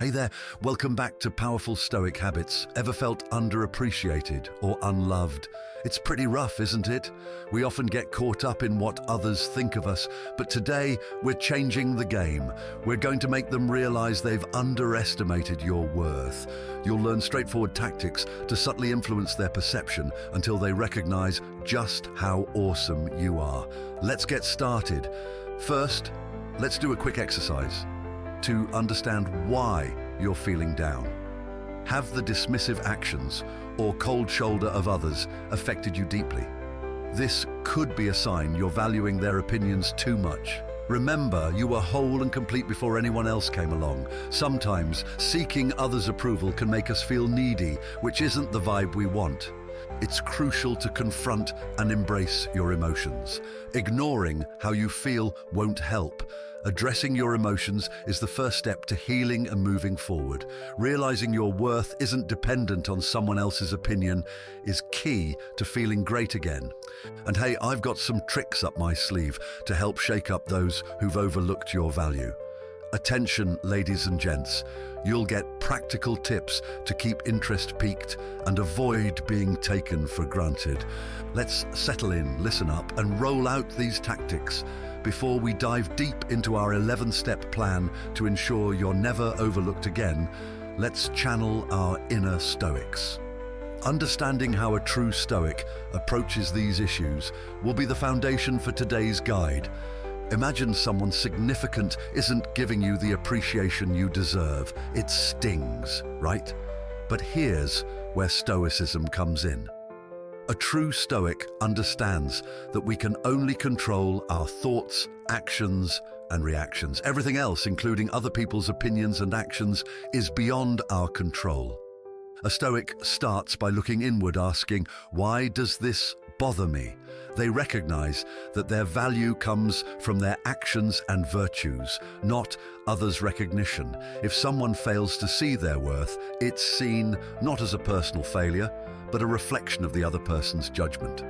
Hey there, welcome back to Powerful Stoic Habits. Ever felt underappreciated or unloved? It's pretty rough, isn't it? We often get caught up in what others think of us, but today we're changing the game. We're going to make them realize they've underestimated your worth. You'll learn straightforward tactics to subtly influence their perception until they recognize just how awesome you are. Let's get started. First, let's do a quick exercise to understand why you're feeling down. Have the dismissive actions or cold shoulder of others affected you deeply? This could be a sign you're valuing their opinions too much. Remember, you were whole and complete before anyone else came along. Sometimes seeking others' approval can make us feel needy, which isn't the vibe we want. It's crucial to confront and embrace your emotions. Ignoring how you feel won't help. Addressing your emotions is the first step to healing and moving forward. Realizing your worth isn't dependent on someone else's opinion is key to feeling great again. And hey, I've got some tricks up my sleeve to help shake up those who've overlooked your value. Attention, ladies and gents. You'll get practical tips to keep interest peaked and avoid being taken for granted. Let's settle in, listen up, and roll out these tactics before we dive deep into our 11-step plan to ensure you're never overlooked again. Let's channel our inner Stoics. Understanding how a true Stoic approaches these issues will be the foundation for today's guide. Imagine someone significant isn't giving you the appreciation you deserve. It stings, right? But here's where Stoicism comes in. A true Stoic understands that we can only control our thoughts, actions, and reactions. Everything else, including other people's opinions and actions, is beyond our control. A Stoic starts by looking inward, asking, why does this bother me? They recognize that their value comes from their actions and virtues, not others' recognition. If someone fails to see their worth, it's seen not as a personal failure, but a reflection of the other person's judgment.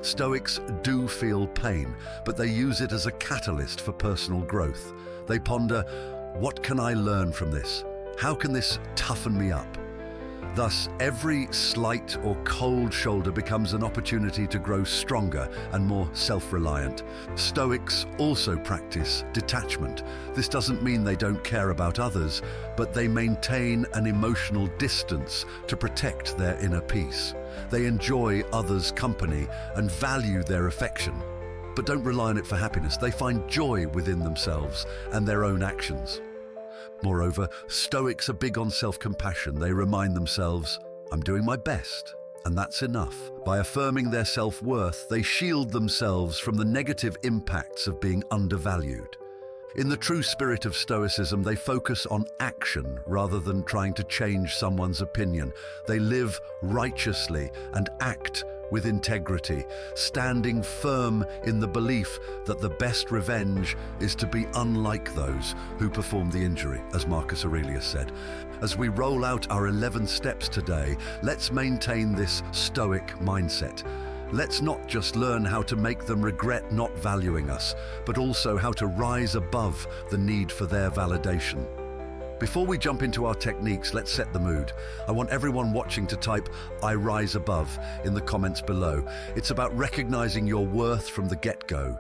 Stoics do feel pain, but they use it as a catalyst for personal growth. They ponder, what can I learn from this? How can this toughen me up? Thus, every slight or cold shoulder becomes an opportunity to grow stronger and more self-reliant. Stoics also practice detachment. This doesn't mean they don't care about others, but they maintain an emotional distance to protect their inner peace. They enjoy others' company and value their affection, but don't rely on it for happiness. They find joy within themselves and their own actions. Moreover, Stoics are big on self-compassion. They remind themselves, I'm doing my best, and that's enough. By affirming their self-worth, they shield themselves from the negative impacts of being undervalued. In the true spirit of Stoicism, they focus on action rather than trying to change someone's opinion. They live righteously and act with integrity, standing firm in the belief that the best revenge is to be unlike those who performed the injury, as Marcus Aurelius said. As we roll out our 11 steps today, let's maintain this Stoic mindset. Let's not just learn how to make them regret not valuing us, but also how to rise above the need for their validation. Before we jump into our techniques, let's set the mood. I want everyone watching to type, I rise above, in the comments below. It's about recognizing your worth from the get-go.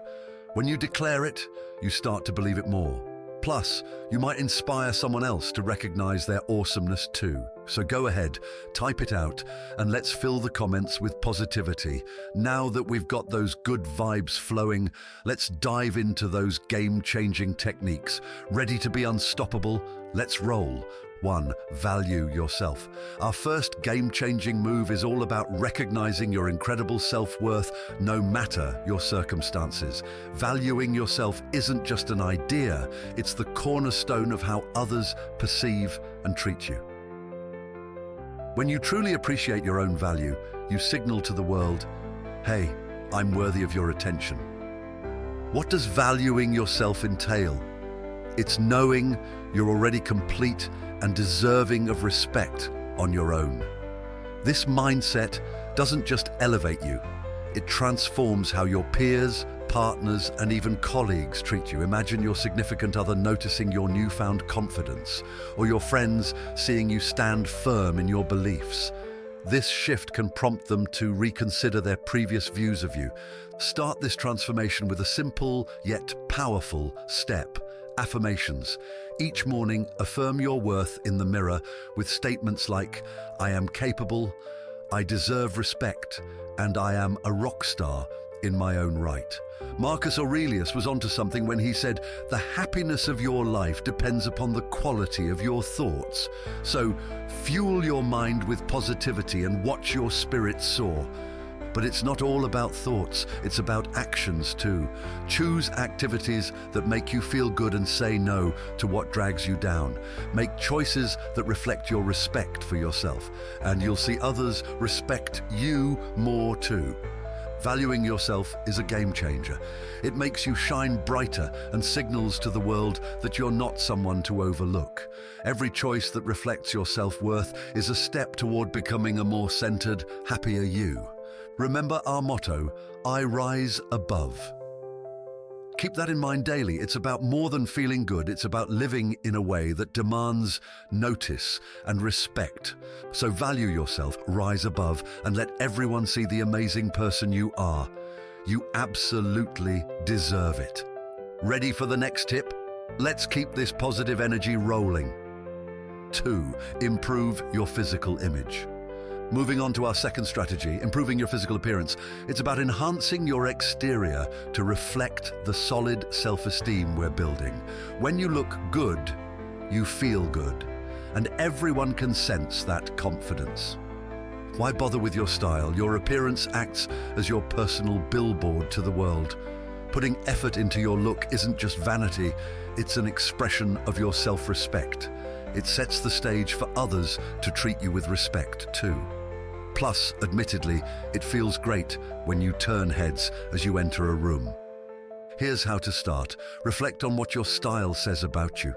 When you declare it, you start to believe it more. Plus, you might inspire someone else to recognize their awesomeness too. So go ahead, type it out, and let's fill the comments with positivity. Now that we've got those good vibes flowing, let's dive into those game-changing techniques. Ready to be unstoppable? Let's roll. 1. Value yourself. Our first game-changing move is all about recognizing your incredible self-worth no matter your circumstances. Valuing yourself isn't just an idea, it's the cornerstone of how others perceive and treat you. When you truly appreciate your own value, you signal to the world, hey, I'm worthy of your attention. What does valuing yourself entail? It's knowing you're already complete and deserving of respect on your own. This mindset doesn't just elevate you, it transforms how your peers partners, and even colleagues treat you. Imagine your significant other noticing your newfound confidence, or your friends seeing you stand firm in your beliefs. This shift can prompt them to reconsider their previous views of you. Start this transformation with a simple yet powerful step: affirmations. Each morning, affirm your worth in the mirror with statements like, "I am capable," "I deserve respect," and "I am a rock star in my own right." Marcus Aurelius was onto something when he said, "The happiness of your life depends upon the quality of your thoughts." So, fuel your mind with positivity and watch your spirit soar. But it's not all about thoughts, it's about actions too. Choose activities that make you feel good and say no to what drags you down. Make choices that reflect your respect for yourself, and you'll see others respect you more too. Valuing yourself is a game changer. It makes you shine brighter and signals to the world that you're not someone to overlook. Every choice that reflects your self-worth is a step toward becoming a more centered, happier you. Remember our motto, "I rise above." Keep that in mind daily. It's about more than feeling good. It's about living in a way that demands notice and respect. So value yourself, rise above, and let everyone see the amazing person you are. You absolutely deserve it. Ready for the next tip? Let's keep this positive energy rolling. 2. Improve your physical image. Moving on to our second strategy, improving your physical appearance. It's about enhancing your exterior to reflect the solid self-esteem we're building. When you look good, you feel good, and everyone can sense that confidence. Why bother with your style? Your appearance acts as your personal billboard to the world. Putting effort into your look isn't just vanity, it's an expression of your self-respect. It sets the stage for others to treat you with respect too. Plus, admittedly, it feels great when you turn heads as you enter a room. Here's how to start. Reflect on what your style says about you.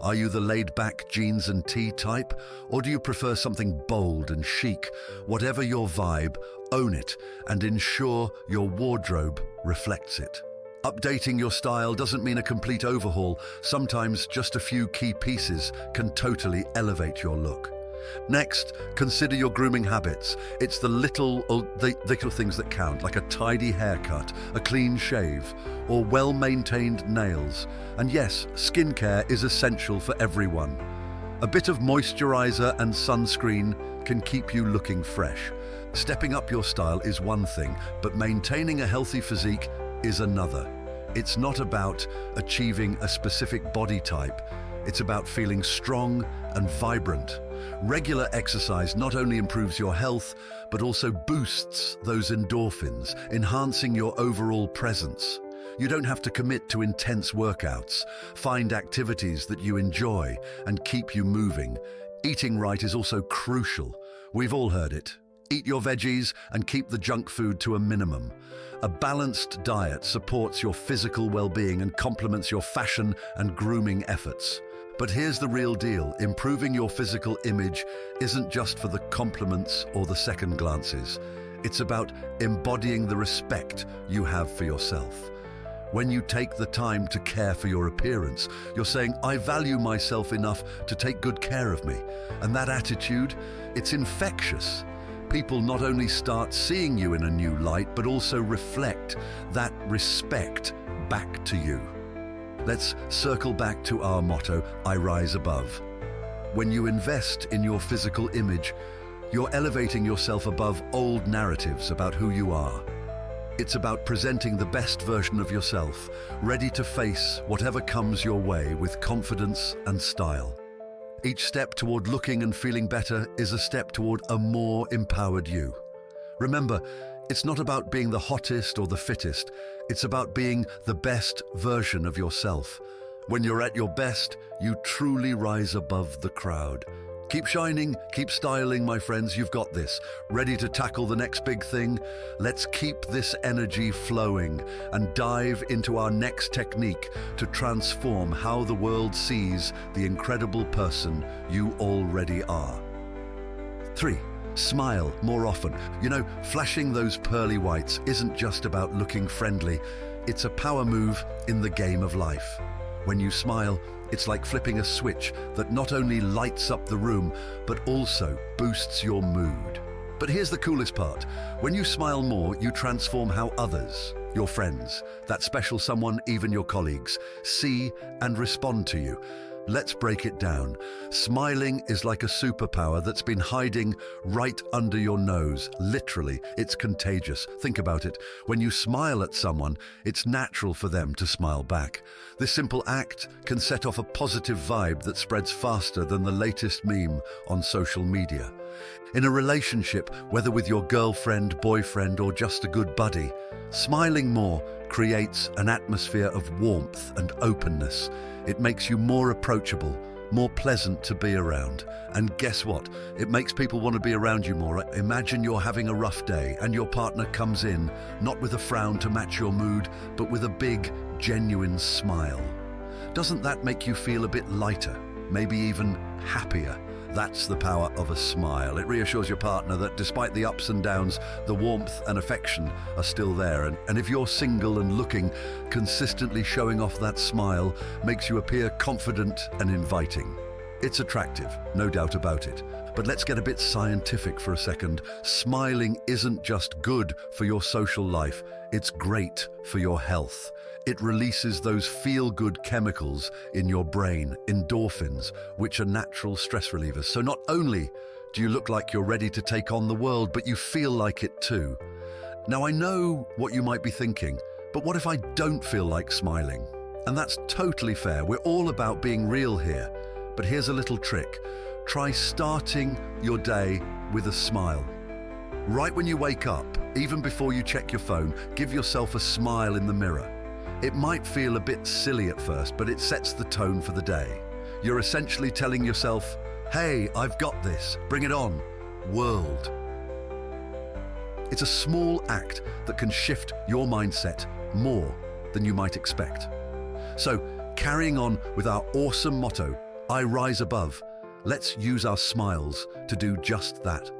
Are you the laid-back jeans and tee type, or do you prefer something bold and chic? Whatever your vibe, own it and ensure your wardrobe reflects it. Updating your style doesn't mean a complete overhaul. Sometimes just a few key pieces can totally elevate your look. Next, consider your grooming habits. It's the little things that count, like a tidy haircut, a clean shave, or well-maintained nails. And yes, skincare is essential for everyone. A bit of moisturizer and sunscreen can keep you looking fresh. Stepping up your style is one thing, but maintaining a healthy physique is another. It's not about achieving a specific body type. It's about feeling strong and vibrant. Regular exercise not only improves your health, but also boosts those endorphins, enhancing your overall presence. You don't have to commit to intense workouts. Find activities that you enjoy and keep you moving. Eating right is also crucial. We've all heard it. Eat your veggies and keep the junk food to a minimum. A balanced diet supports your physical well-being and complements your fashion and grooming efforts. But here's the real deal. Improving your physical image isn't just for the compliments or the second glances. It's about embodying the respect you have for yourself. When you take the time to care for your appearance, you're saying, "I value myself enough to take good care of me." And that attitude, it's infectious. People not only start seeing you in a new light, but also reflect that respect back to you. Let's circle back to our motto, "I rise above." When you invest in your physical image, you're elevating yourself above old narratives about who you are. It's about presenting the best version of yourself, ready to face whatever comes your way with confidence and style. Each step toward looking and feeling better is a step toward a more empowered you. Remember, it's not about being the hottest or the fittest. It's about being the best version of yourself. When you're at your best, you truly rise above the crowd. Keep shining, keep styling, my friends. You've got this. Ready to tackle the next big thing? Let's keep this energy flowing and dive into our next technique to transform how the world sees the incredible person you already are. 3. Smile more often. You know, flashing those pearly whites isn't just about looking friendly. It's a power move in the game of life. When you smile, it's like flipping a switch that not only lights up the room, but also boosts your mood. But here's the coolest part. When you smile more, you transform how others, your friends, that special someone, even your colleagues, see and respond to you. Let's break it down. Smiling is like a superpower that's been hiding right under your nose. Literally, it's contagious. Think about it. When you smile at someone, it's natural for them to smile back. This simple act can set off a positive vibe that spreads faster than the latest meme on social media. In a relationship, whether with your girlfriend, boyfriend, or just a good buddy, smiling more creates an atmosphere of warmth and openness. It makes you more approachable, more pleasant to be around. And guess what? It makes people want to be around you more. Imagine you're having a rough day and your partner comes in, not with a frown to match your mood, but with a big, genuine smile. Doesn't that make you feel a bit lighter, maybe even happier? That's the power of a smile. It reassures your partner that despite the ups and downs, the warmth and affection are still there. And if you're single and looking, consistently showing off that smile makes you appear confident and inviting. It's attractive, no doubt about it. But let's get a bit scientific for a second. Smiling isn't just good for your social life, it's great for your health. It releases those feel-good chemicals in your brain, endorphins, which are natural stress relievers. So not only do you look like you're ready to take on the world, but you feel like it too. Now, I know what you might be thinking, but what if I don't feel like smiling? And that's totally fair. We're all about being real here. But here's a little trick. Try starting your day with a smile. Right when you wake up, even before you check your phone, give yourself a smile in the mirror. It might feel a bit silly at first, but it sets the tone for the day. You're essentially telling yourself, hey, I've got this, bring it on, world. It's a small act that can shift your mindset more than you might expect. So, carrying on with our awesome motto, I rise above, let's use our smiles to do just that.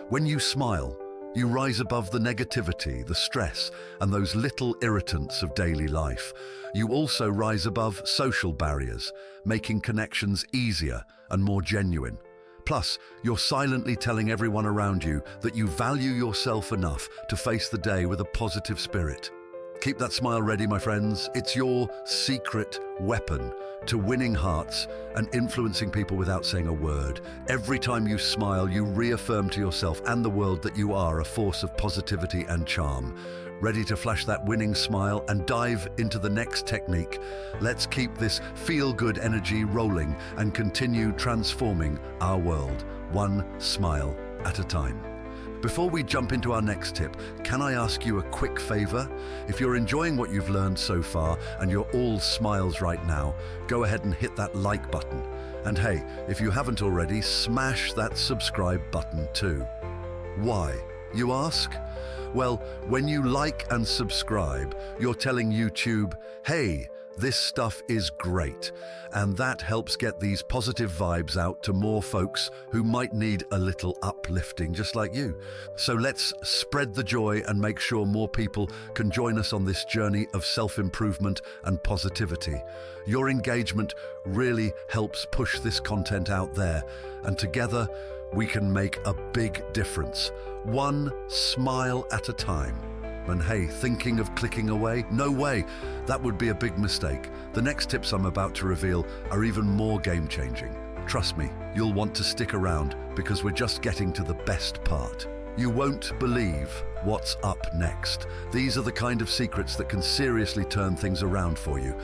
When you smile, you rise above the negativity, the stress, and those little irritants of daily life. You also rise above social barriers, making connections easier and more genuine. Plus, you're silently telling everyone around you that you value yourself enough to face the day with a positive spirit. Keep that smile ready, my friends. It's your secret weapon to winning hearts and influencing people without saying a word. Every time you smile, you reaffirm to yourself and the world that you are a force of positivity and charm. Ready to flash that winning smile and dive into the next technique? Let's keep this feel-good energy rolling and continue transforming our world, one smile at a time. Before we jump into our next tip, can I ask you a quick favor? If you're enjoying what you've learned so far and you're all smiles right now, go ahead and hit that like button. And hey, if you haven't already, smash that subscribe button too. Why, you ask? Well, when you like and subscribe, you're telling YouTube, hey, this stuff is great. And that helps get these positive vibes out to more folks who might need a little uplifting, just like you. So let's spread the joy and make sure more people can join us on this journey of self-improvement and positivity. Your engagement really helps push this content out there, and together we can make a big difference, one smile at a time. And hey, thinking of clicking away? No way, that would be a big mistake. The next tips I'm about to reveal are even more game-changing. Trust me, you'll want to stick around because we're just getting to the best part. You won't believe what's up next. These are the kind of secrets that can seriously turn things around for you.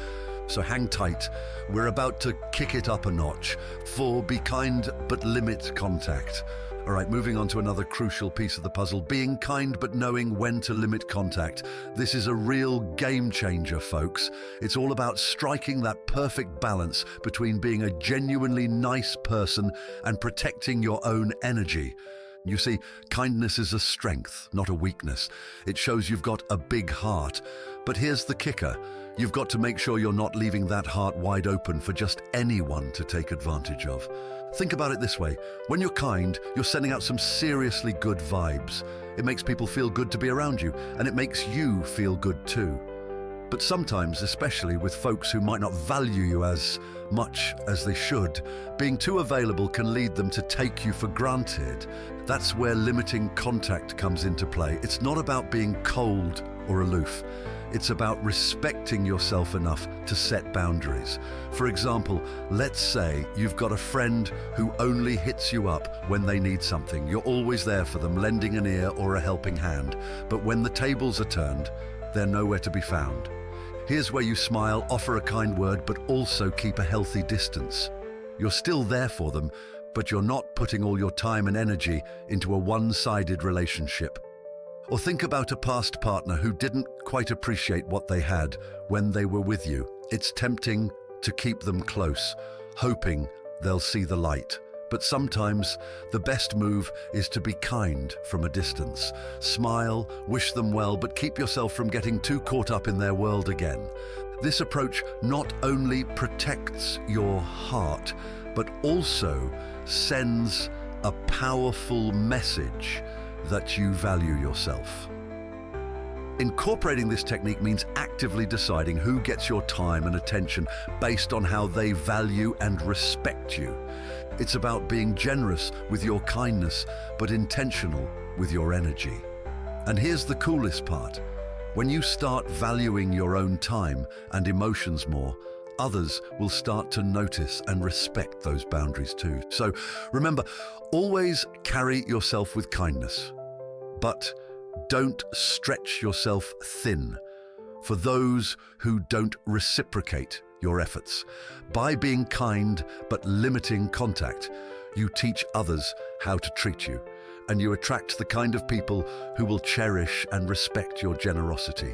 So hang tight, we're about to kick it up a notch for be kind but limit contact. All right, moving on to another crucial piece of the puzzle, being kind but knowing when to limit contact. This is a real game changer, folks. It's all about striking that perfect balance between being a genuinely nice person and protecting your own energy. You see, kindness is a strength, not a weakness. It shows you've got a big heart. But here's the kicker. You've got to make sure you're not leaving that heart wide open for just anyone to take advantage of. Think about it this way. When you're kind, you're sending out some seriously good vibes. It makes people feel good to be around you, and it makes you feel good too. But sometimes, especially with folks who might not value you as much as they should, being too available can lead them to take you for granted. That's where limiting contact comes into play. It's not about being cold or aloof. It's about respecting yourself enough to set boundaries. For example, let's say you've got a friend who only hits you up when they need something. You're always there for them, lending an ear or a helping hand. But when the tables are turned, they're nowhere to be found. Here's where you smile, offer a kind word, but also keep a healthy distance. You're still there for them, but you're not putting all your time and energy into a one-sided relationship. Or think about a past partner who didn't quite appreciate what they had when they were with you. It's tempting to keep them close, hoping they'll see the light. But sometimes the best move is to be kind from a distance. Smile, wish them well, but keep yourself from getting too caught up in their world again. This approach not only protects your heart, but also sends a powerful message that you value yourself. Incorporating this technique means actively deciding who gets your time and attention based on how they value and respect you. It's about being generous with your kindness, but intentional with your energy. And here's the coolest part. When you start valuing your own time and emotions more, others will start to notice and respect those boundaries too. So remember, always carry yourself with kindness, but don't stretch yourself thin for those who don't reciprocate your efforts. By being kind but limiting contact, you teach others how to treat you, and you attract the kind of people who will cherish and respect your generosity.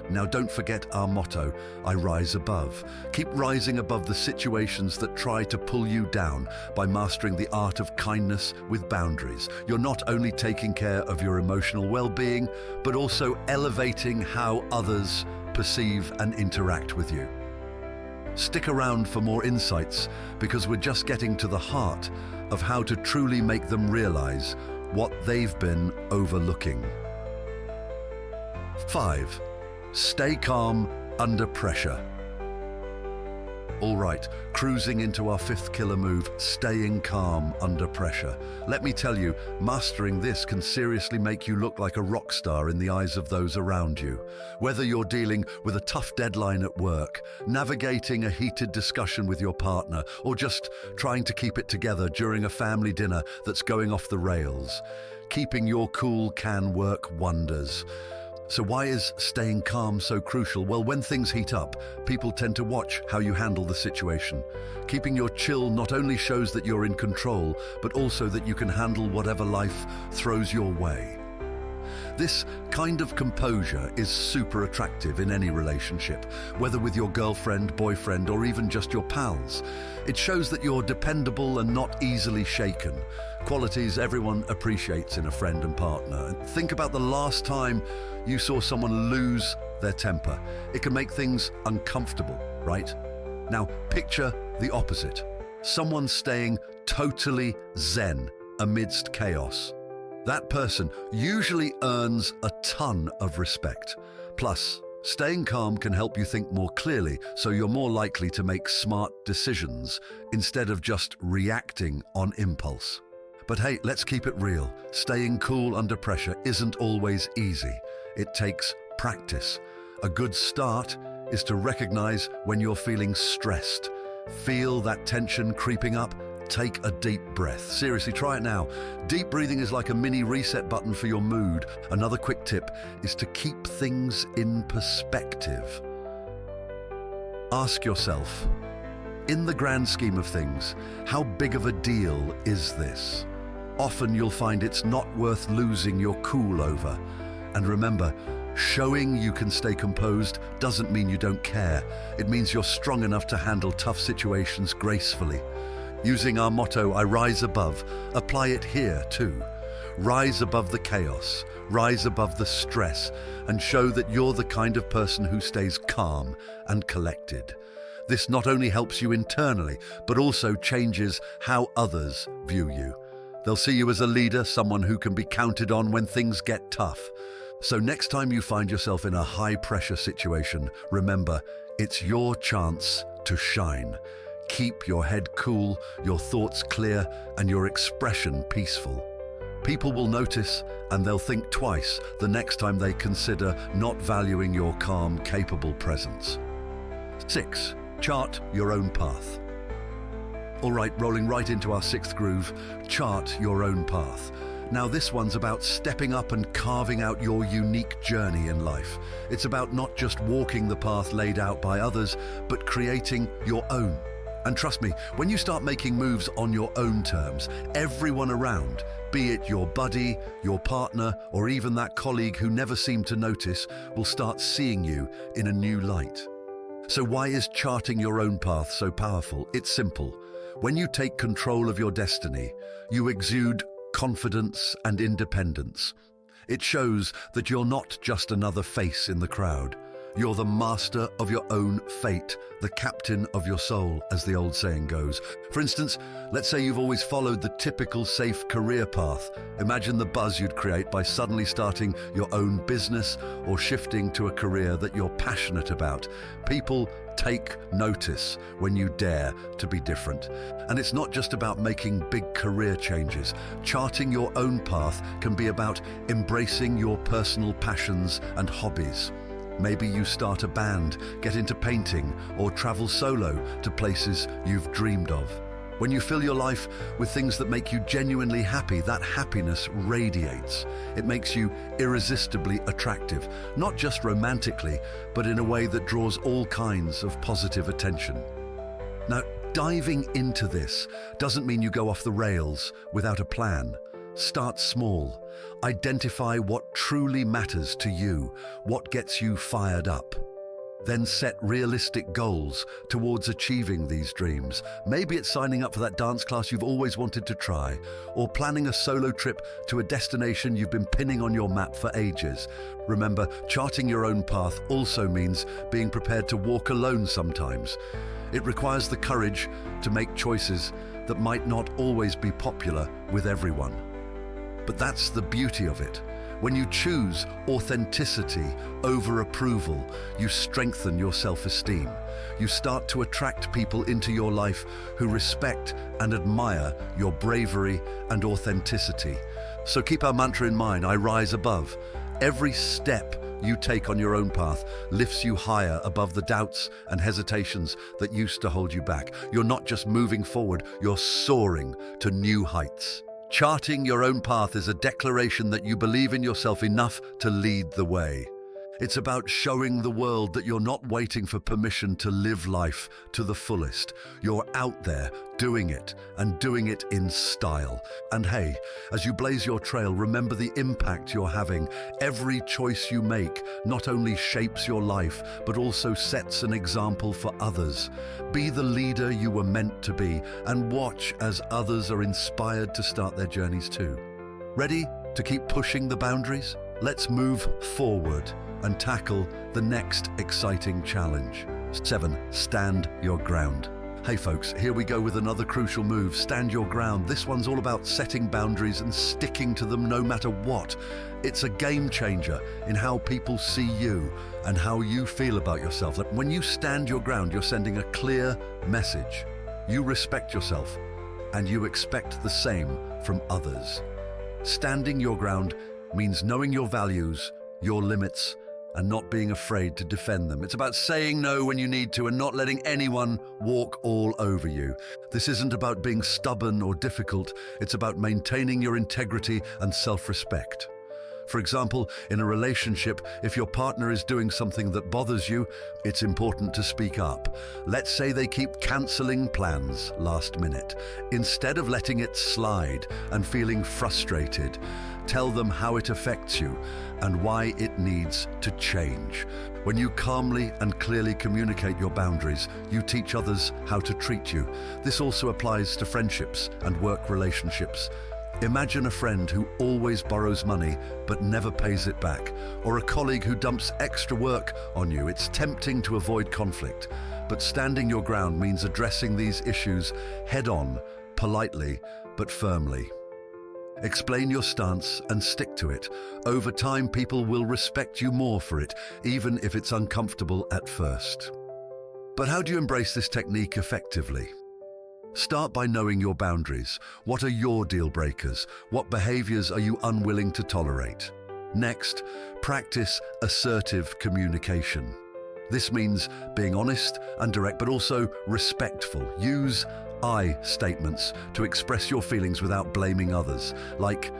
Now, don't forget our motto, I rise above. Keep rising above the situations that try to pull you down by mastering the art of kindness with boundaries. You're not only taking care of your emotional well-being, but also elevating how others perceive and interact with you. Stick around for more insights, because we're just getting to the heart of how to truly make them realize what they've been overlooking. 5. Stay calm under pressure. All right, cruising into our 5th killer move, staying calm under pressure. Let me tell you, mastering this can seriously make you look like a rock star in the eyes of those around you. Whether you're dealing with a tough deadline at work, navigating a heated discussion with your partner, or just trying to keep it together during a family dinner that's going off the rails, keeping your cool can work wonders. So why is staying calm so crucial? Well, when things heat up, people tend to watch how you handle the situation. Keeping your chill not only shows that you're in control, but also that you can handle whatever life throws your way. This kind of composure is super attractive in any relationship, whether with your girlfriend, boyfriend, or even just your pals. It shows that you're dependable and not easily shaken, qualities everyone appreciates in a friend and partner. And think about the last time you saw someone lose their temper. It can make things uncomfortable, right? Now, picture the opposite. Someone staying totally zen amidst chaos. That person usually earns a ton of respect. Plus, staying calm can help you think more clearly, so you're more likely to make smart decisions instead of just reacting on impulse. But hey, let's keep it real. Staying cool under pressure isn't always easy. It takes practice. A good start is to recognize when you're feeling stressed. Feel that tension creeping up. Take a deep breath. Seriously, try it now. Deep breathing is like a mini reset button for your mood. Another quick tip is to keep things in perspective. Ask yourself, in the grand scheme of things, how big of a deal is this? Often you'll find it's not worth losing your cool over. And remember, showing you can stay composed doesn't mean you don't care. It means you're strong enough to handle tough situations gracefully. Using our motto, I rise above, apply it here too. Rise above the chaos, rise above the stress, and show that you're the kind of person who stays calm and collected. This not only helps you internally, but also changes how others view you. They'll see you as a leader, someone who can be counted on when things get tough. So next time you find yourself in a high-pressure situation, remember, it's your chance to shine. Keep your head cool, your thoughts clear, and your expression peaceful. People will notice, and they'll think twice the next time they consider not valuing your calm, capable presence. 6. Chart your own path. All right, rolling right into our 6th groove, chart your own path. Now this one's about stepping up and carving out your unique journey in life. It's about not just walking the path laid out by others, but creating your own. And trust me, when you start making moves on your own terms, everyone around, be it your buddy, your partner, or even that colleague who never seemed to notice, will start seeing you in a new light. So why is charting your own path so powerful? It's simple. When you take control of your destiny, you exude confidence and independence. It shows that you're not just another face in the crowd. You're the master of your own fate, the captain of your soul, as the old saying goes. For instance, let's say you've always followed the typical safe career path. Imagine the buzz you'd create by suddenly starting your own business or shifting to a career that you're passionate about. People take notice when you dare to be different. And it's not just about making big career changes. Charting your own path can be about embracing your personal passions and hobbies. Maybe you start a band, get into painting, or travel solo to places you've dreamed of. When you fill your life with things that make you genuinely happy, that happiness radiates. It makes you irresistibly attractive, not just romantically, but in a way that draws all kinds of positive attention. Now, diving into this doesn't mean you go off the rails without a plan. Start small. Identify what truly matters to you, what gets you fired up. Then set realistic goals towards achieving these dreams. Maybe it's signing up for that dance class you've always wanted to try, or planning a solo trip to a destination you've been pinning on your map for ages. Remember, charting your own path also means being prepared to walk alone sometimes. It requires the courage to make choices that might not always be popular with everyone. But that's the beauty of it. When you choose authenticity over approval, you strengthen your self-esteem. You start to attract people into your life who respect and admire your bravery and authenticity. So keep our mantra in mind, I rise above. Every step you take on your own path lifts you higher above the doubts and hesitations that used to hold you back. You're not just moving forward, you're soaring to new heights. Charting your own path is a declaration that you believe in yourself enough to lead the way. It's about showing the world that you're not waiting for permission to live life to the fullest. You're out there doing it, and doing it in style. And hey, as you blaze your trail, remember the impact you're having. Every choice you make not only shapes your life, but also sets an example for others. Be the leader you were meant to be, and watch as others are inspired to start their journeys too. Ready to keep pushing the boundaries? Let's move forward and tackle the next exciting challenge. 7. Stand your ground. Hey folks, here we go with another crucial move, stand your ground. This one's all about setting boundaries and sticking to them no matter what. It's a game changer in how people see you and how you feel about yourself. When you stand your ground, you're sending a clear message. You respect yourself and you expect the same from others. Standing your ground means knowing your values, your limits, and not being afraid to defend them. It's about saying no when you need to and not letting anyone walk all over you. This isn't about being stubborn or difficult. It's about maintaining your integrity and self-respect. For example, in a relationship, if your partner is doing something that bothers you, it's important to speak up. Let's say they keep canceling plans last minute. Instead of letting it slide and feeling frustrated, tell them how it affects you and why it needs to change. When you calmly and clearly communicate your boundaries, you teach others how to treat you. This also applies to friendships and work relationships. Imagine a friend who always borrows money but never pays it back, or a colleague who dumps extra work on you. It's tempting to avoid conflict, but standing your ground means addressing these issues head-on, politely but firmly. Explain your stance and stick to it. Over time, people will respect you more for it, even if it's uncomfortable at first. But how do you embrace this technique effectively? Start by knowing your boundaries. What are your deal breakers? What behaviors are you unwilling to tolerate? Next, practice assertive communication. This means being honest and direct, but also respectful. Use I statements to express your feelings without blaming others, like,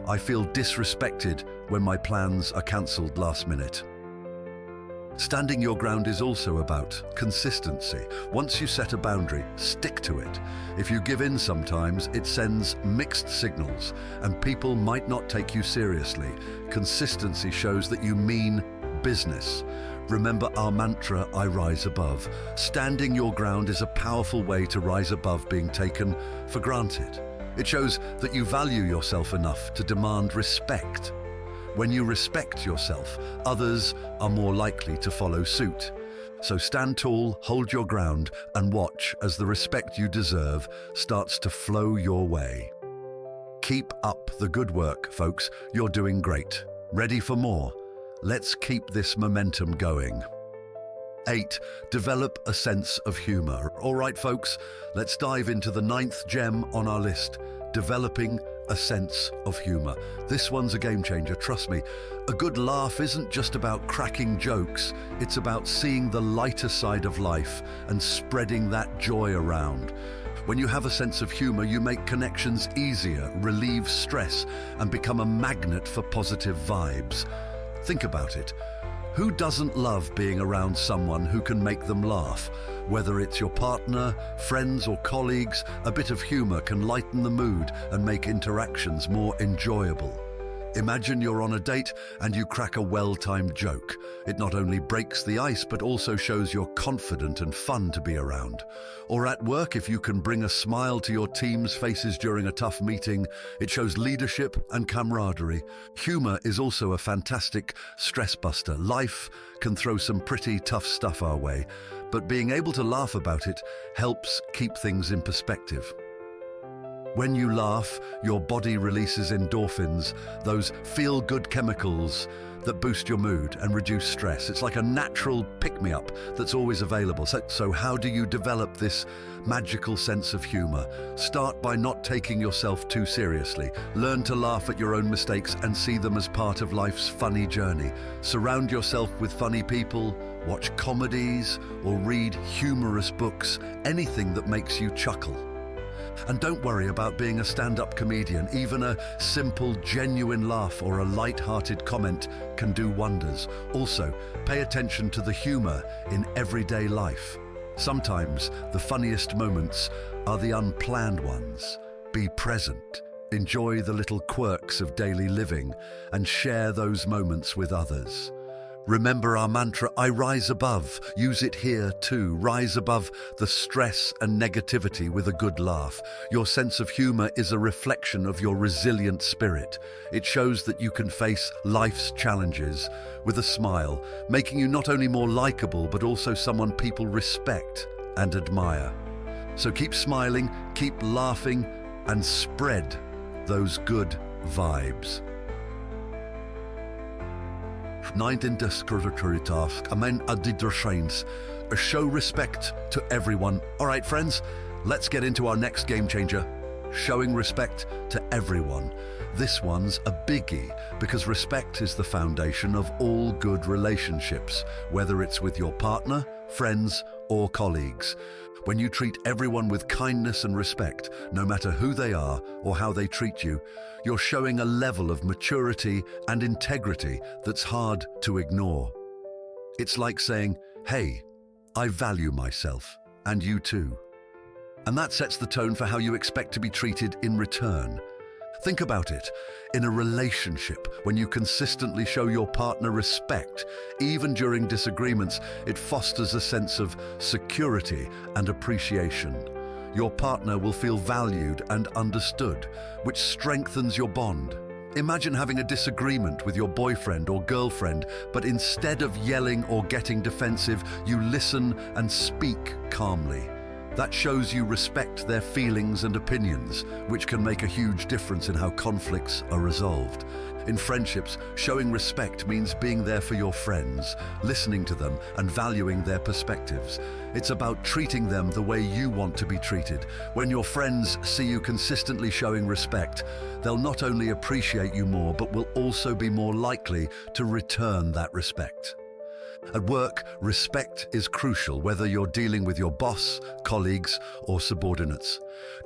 I feel disrespected when my plans are cancelled last minute. Standing your ground is also about consistency. Once you set a boundary, stick to it. If you give in sometimes, it sends mixed signals, and people might not take you seriously. Consistency shows that you mean business. Remember our mantra, I rise above. Standing your ground is a powerful way to rise above being taken for granted. It shows that you value yourself enough to demand respect. When you respect yourself, others are more likely to follow suit. So stand tall, hold your ground, and watch as the respect you deserve starts to flow your way. Keep up the good work, folks. You're doing great. Ready for more? Let's keep this momentum going. 8. Develop a sense of humor. All right, folks, let's dive into the 9th gem on our list, developing a sense of humor. This one's a game changer, trust me. A good laugh isn't just about cracking jokes, it's about seeing the lighter side of life and spreading that joy around. When you have a sense of humor, you make connections easier, relieve stress, and become a magnet for positive vibes. Think about it. Who doesn't love being around someone who can make them laugh? Whether it's your partner, friends, or colleagues, a bit of humor can lighten the mood and make interactions more enjoyable. Imagine you're on a date and you crack a well-timed joke. It not only breaks the ice, but also shows you're confident and fun to be around. Or at work, if you can bring a smile to your team's faces during a tough meeting, it shows leadership and camaraderie. Humor is also a fantastic stress buster. Life can throw some pretty tough stuff our way, but being able to laugh about it helps keep things in perspective. When you laugh, your body releases endorphins, those feel-good chemicals that boost your mood and reduce stress. It's like a natural pick-me-up that's always available. So how do you develop this magical sense of humor? Start by not taking yourself too seriously. Learn to laugh at your own mistakes and see them as part of life's funny journey. Surround yourself with funny people, watch comedies, or read humorous books, anything that makes you chuckle. And don't worry about being a stand-up comedian. Even a simple, genuine laugh or a light-hearted comment can do wonders. Also, pay attention to the humor in everyday life. Sometimes the funniest moments are the unplanned ones. Be present, enjoy the little quirks of daily living, and share those moments with others. Remember our mantra, I rise above. Use it here too. Rise above the stress and negativity with a good laugh. Your sense of humor is a reflection of your resilient spirit. It shows that you can face life's challenges with a smile, making you not only more likable, but also someone people respect and admire. So keep smiling, keep laughing, and spread those good vibes. 9. Show respect to everyone. All right, friends, let's get into our next game changer, showing respect to everyone. This one's a biggie because respect is the foundation of all good relationships, whether it's with your partner, friends, or colleagues. When you treat everyone with kindness and respect, no matter who they are or how they treat you, you're showing a level of maturity and integrity that's hard to ignore. It's like saying, hey, I value myself, and you too. And that sets the tone for how you expect to be treated in return. Think about it. In a relationship, when you consistently show your partner respect, even during disagreements, it fosters a sense of security and appreciation. Your partner will feel valued and understood, which strengthens your bond. Imagine having a disagreement with your boyfriend or girlfriend, but instead of yelling or getting defensive, you listen and speak calmly. That shows you respect their feelings and opinions, which can make a huge difference in how conflicts are resolved. In friendships, showing respect means being there for your friends, listening to them and valuing their perspectives. It's about treating them the way you want to be treated. When your friends see you consistently showing respect, they'll not only appreciate you more, but will also be more likely to return that respect. At work, respect is crucial, whether you're dealing with your boss, colleagues, or subordinates.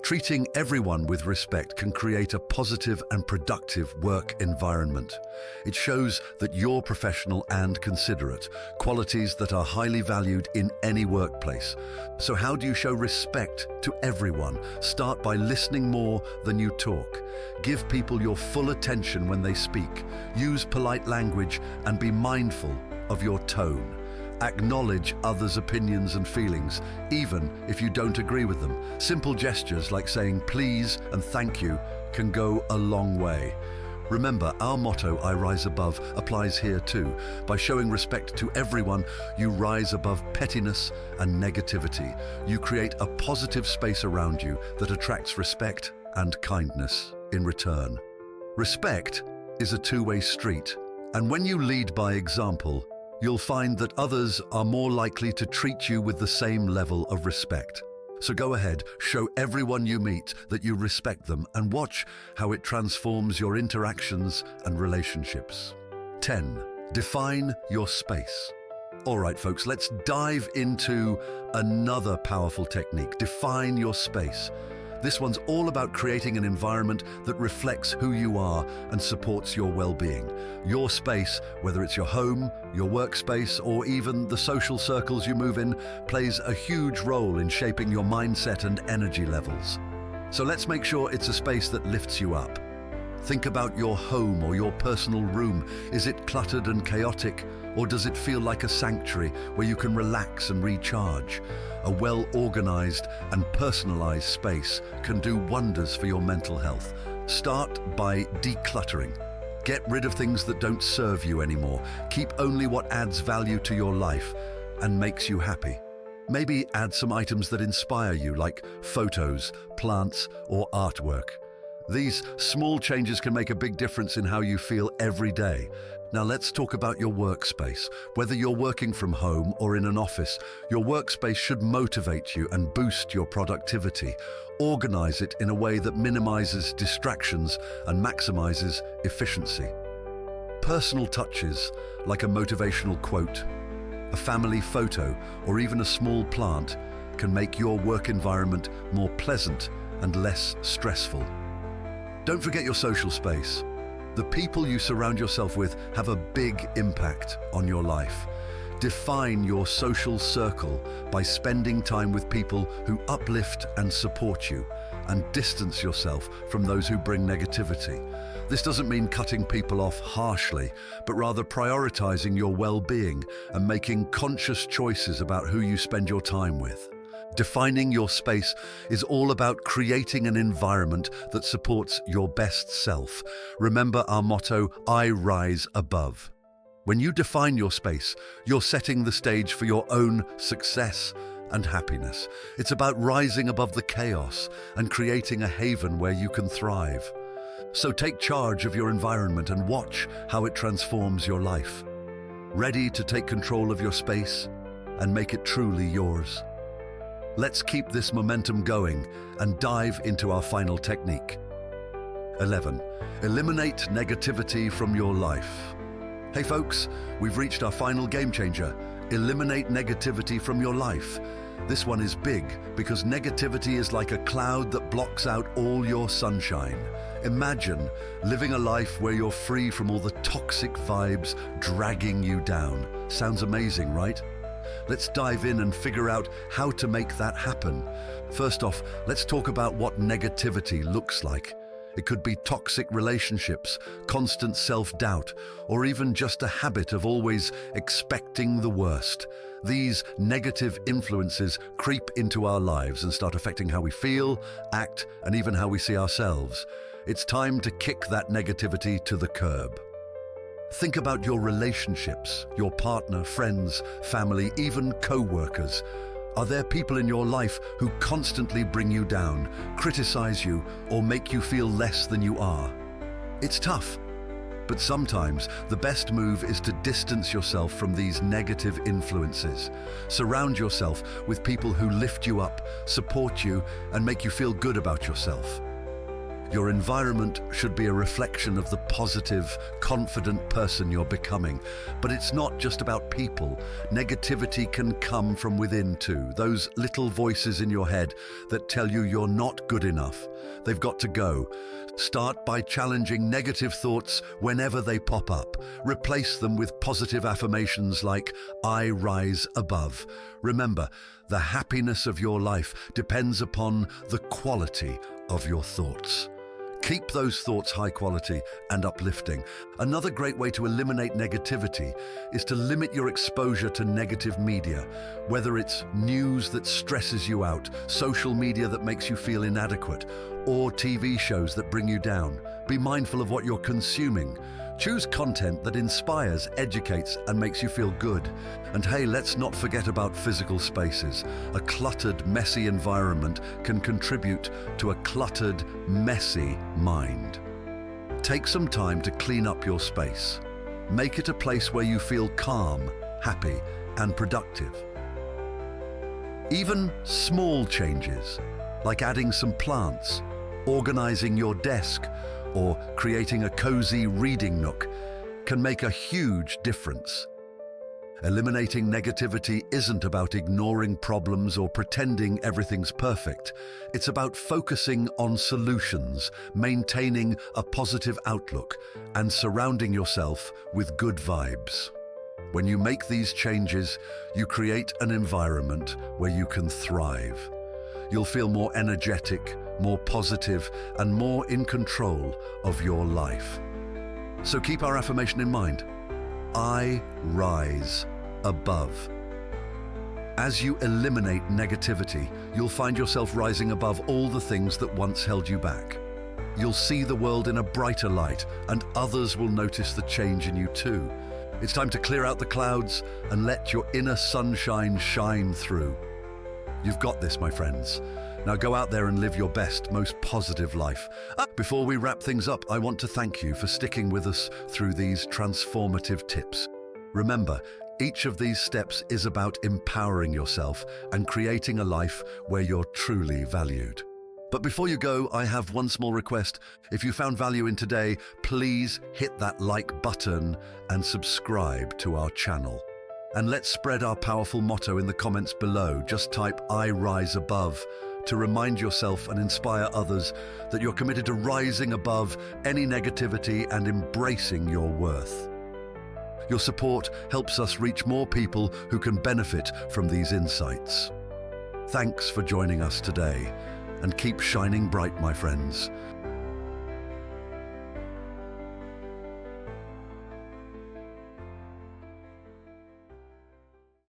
Treating everyone with respect can create a positive and productive work environment. It shows that you're professional and considerate, qualities that are highly valued in any workplace. So how do you show respect to everyone? Start by listening more than you talk. Give people your full attention when they speak. Use polite language and be mindful of your tone. Acknowledge others' opinions and feelings, even if you don't agree with them. Simple gestures like saying please and thank you can go a long way. Remember, our motto, I rise above, applies here too. By showing respect to everyone, you rise above pettiness and negativity. You create a positive space around you that attracts respect and kindness in return. Respect is a two-way street, and when you lead by example, you'll find that others are more likely to treat you with the same level of respect. So go ahead, show everyone you meet that you respect them and watch how it transforms your interactions and relationships. 10. Define your space. All right, folks, let's dive into another powerful technique. Define your space. This one's all about creating an environment that reflects who you are and supports your well-being. Your space, whether it's your home, your workspace, or even the social circles you move in, plays a huge role in shaping your mindset and energy levels. So let's make sure it's a space that lifts you up. Think about your home or your personal room. Is it cluttered and chaotic, or does it feel like a sanctuary where you can relax and recharge? A well-organized and personalized space can do wonders for your mental health. Start by decluttering. Get rid of things that don't serve you anymore. Keep only what adds value to your life and makes you happy. Maybe add some items that inspire you, like photos, plants, or artwork. These small changes can make a big difference in how you feel every day. Now let's talk about your workspace. Whether you're working from home or in an office, your workspace should motivate you and boost your productivity. Organize it in a way that minimizes distractions and maximizes efficiency. Personal touches, like a motivational quote, a family photo, or even a small plant, can make your work environment more pleasant and less stressful. Don't forget your social space. The people you surround yourself with have a big impact on your life. Define your social circle by spending time with people who uplift and support you, and distance yourself from those who bring negativity. This doesn't mean cutting people off harshly, but rather prioritizing your well-being and making conscious choices about who you spend your time with. Defining your space is all about creating an environment that supports your best self. Remember our motto, I rise above. When you define your space, you're setting the stage for your own success and happiness. It's about rising above the chaos and creating a haven where you can thrive. So take charge of your environment and watch how it transforms your life. Ready to take control of your space and make it truly yours? Let's keep this momentum going and dive into our final technique. 11. Eliminate negativity from your life. Hey folks, we've reached our final game changer. Eliminate negativity from your life. This one is big because negativity is like a cloud that blocks out all your sunshine. Imagine living a life where you're free from all the toxic vibes dragging you down. Sounds amazing, right? Let's dive in and figure out how to make that happen. First off, let's talk about what negativity looks like. It could be toxic relationships, constant self-doubt, or even just a habit of always expecting the worst. These negative influences creep into our lives and start affecting how we feel, act, and even how we see ourselves. It's time to kick that negativity to the curb. Think about your relationships, your partner, friends, family, even co-workers. Are there people in your life who constantly bring you down, criticize you, or make you feel less than you are? It's tough, but sometimes the best move is to distance yourself from these negative influences. Surround yourself with people who lift you up, support you, and make you feel good about yourself. Your environment should be a reflection of the positive, confident person you're becoming. But it's not just about people. Negativity can come from within too. Those little voices in your head that tell you you're not good enough. They've got to go. Start by challenging negative thoughts whenever they pop up. Replace them with positive affirmations like, "I rise above." Remember, the happiness of your life depends upon the quality of your thoughts. Keep those thoughts high quality and uplifting. Another great way to eliminate negativity is to limit your exposure to negative media, whether it's news that stresses you out, social media that makes you feel inadequate, or TV shows that bring you down. Be mindful of what you're consuming. Choose content that inspires, educates, and makes you feel good. And hey, let's not forget about physical spaces. A cluttered, messy environment can contribute to a cluttered, messy mind. Take some time to clean up your space. Make it a place where you feel calm, happy, and productive. Even small changes, like adding some plants, organizing your desk, or creating a cozy reading nook, can make a huge difference. Eliminating negativity isn't about ignoring problems or pretending everything's perfect. It's about focusing on solutions, maintaining a positive outlook, and surrounding yourself with good vibes. When you make these changes, you create an environment where you can thrive. You'll feel more energetic, more positive, and more in control of your life. So keep our affirmation in mind. I rise above. As you eliminate negativity, you'll find yourself rising above all the things that once held you back. You'll see the world in a brighter light, and others will notice the change in you too. It's time to clear out the clouds and let your inner sunshine shine through. You've got this, my friends. Now go out there and live your best, most positive life. Before we wrap things up, I want to thank you for sticking with us through these transformative tips. Remember, each of these steps is about empowering yourself and creating a life where you're truly valued. But before you go, I have one small request. If you found value in today, please hit that like button and subscribe to our channel. And let's spread our powerful motto in the comments below. Just type "I rise above" to remind yourself and inspire others that you're committed to rising above any negativity and embracing your worth. Your support helps us reach more people who can benefit from these insights. Thanks for joining us today, and keep shining bright, my friends.